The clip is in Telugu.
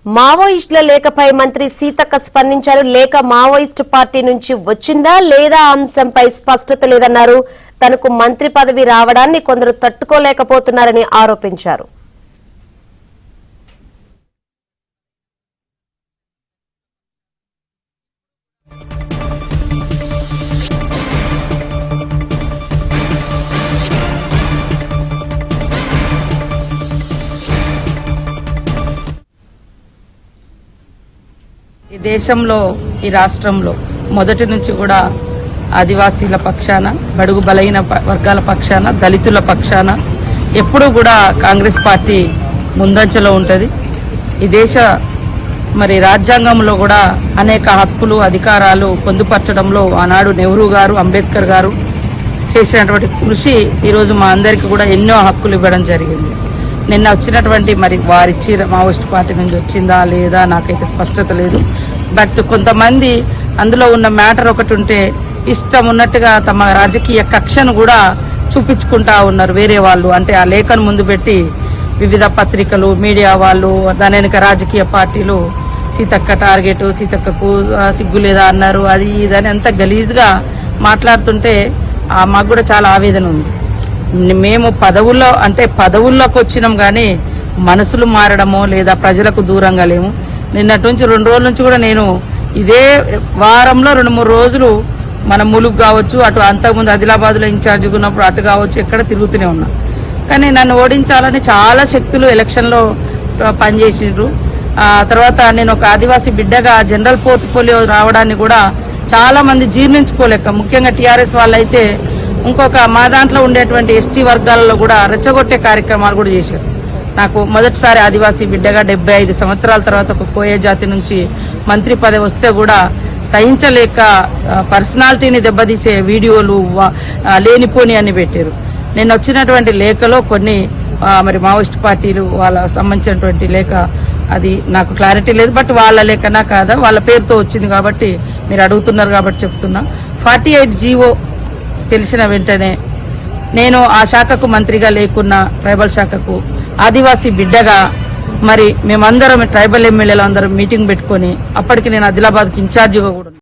మావోయిస్టుల లేఖపై మంత్రి సీతక్క స్పందించారు. లేఖ మావోయిస్టు పార్టీ నుంచి వచ్చిందా లేదా అంశంపై స్పష్టత లేదన్నారు. తనకు మంత్రి పదవి రావడాన్ని కొందరు తట్టుకోలేకపోతున్నారని ఆరోపించారు. ఈ దేశంలో ఈ రాష్ట్రంలో మొదటి నుంచి కూడా ఆదివాసీల పక్షాన, బడుగు బలహీన వర్గాల పక్షాన, దళితుల పక్షాన ఎప్పుడూ కూడా కాంగ్రెస్ పార్టీ ముందంజలో ఉంటుంది. ఈ దేశ రాజ్యాంగంలో కూడా అనేక హక్కులు, అధికారాలు పొందుపరచడంలో ఆనాడు నెహ్రూ గారు, అంబేద్కర్ గారు చేసినటువంటి కృషి ఈరోజు మా అందరికీ కూడా ఎన్నో హక్కులు ఇవ్వడం జరిగింది. నిన్న వచ్చినటువంటి వారిచ్చి మావోయిస్ట్ పార్టీ నుంచి వచ్చిందా లేదా నాకైతే స్పష్టత లేదు. బట్ కొంతమంది అందులో ఉన్న మ్యాటర్ ఒకటి ఉంటే ఇష్టం ఉన్నట్టుగా తమ రాజకీయ కక్షను కూడా చూపించుకుంటా ఉన్నారు వేరే వాళ్ళు. అంటే ఆ లేఖను ముందు పెట్టి వివిధ పత్రికలు, మీడియా వాళ్ళు, దాని వెనుక రాజకీయ పార్టీలు సీతక్క టార్గెట్, సీతక్కకు సిగ్గు లేదా అన్నారు, అది ఇదని అంత గలీజ్గా మాట్లాడుతుంటే మాకు కూడా చాలా ఆవేదన ఉంది. మేము పదవుల్లోకి వచ్చినాం కానీ మనసులు మారడమో లేదా ప్రజలకు దూరంగా లేము. నిన్నటి నుంచి 2 రోజుల నుంచి కూడా నేను ఇదే వారంలో 2-3 రోజులు మన ములుగు కావచ్చు, అటు అంతకుముందు ఆదిలాబాద్లో ఇన్ఛార్జిగా ఉన్నప్పుడు అటు కావచ్చు, ఎక్కడ తిరుగుతూనే ఉన్నా. కానీ నన్ను ఓడించాలని చాలా శక్తులు ఎలక్షన్లో పనిచేసిండ్రు. తర్వాత నేను ఒక ఆదివాసీ బిడ్డగా జనరల్ పోర్ట్ఫోలియో రావడాన్ని కూడా చాలా మంది జీర్ణించుకోలేక, ముఖ్యంగా టీఆర్ఎస్ వాళ్ళైతే ఇంకొక మా దాంట్లో ఉండేటువంటి ఎస్టీ వర్గాలలో కూడా రెచ్చగొట్టే కార్యక్రమాలు కూడా చేశారు. నాకు మొదటిసారి ఆదివాసీ బిడ్డగా 75 సంవత్సరాల తర్వాత ఒక కోయ జాతి నుంచి మంత్రి పదవి వస్తే కూడా సహించలేక పర్సనాలిటీని దెబ్బతీసే వీడియోలు లేనిపోని అని పెట్టారు. నేను వచ్చినటువంటి లేఖలో కొన్ని మావోయిస్ట్ పార్టీలు వాళ్ళ సంబంధించినటువంటి లేఖ, అది నాకు క్లారిటీ లేదు. బట్ వాళ్ళ లేఖనా కాదా, వాళ్ళ పేరుతో వచ్చింది కాబట్టి మీరు అడుగుతున్నారు కాబట్టి చెప్తున్నా. 48 జీవో తెలిసిన వెంటనే నేను ఆ శాఖకు మంత్రిగా లేకున్నా ట్రైబల్ శాఖకు ఆదివాసీ బిడ్డగా మేమందరం ట్రైబల్ ఎమ్మెల్యేలు అందరం మీటింగ్ పెట్టుకొని అప్పటికి నేను ఆదిలాబాద్కి ఇన్ఛార్జిగా కూడా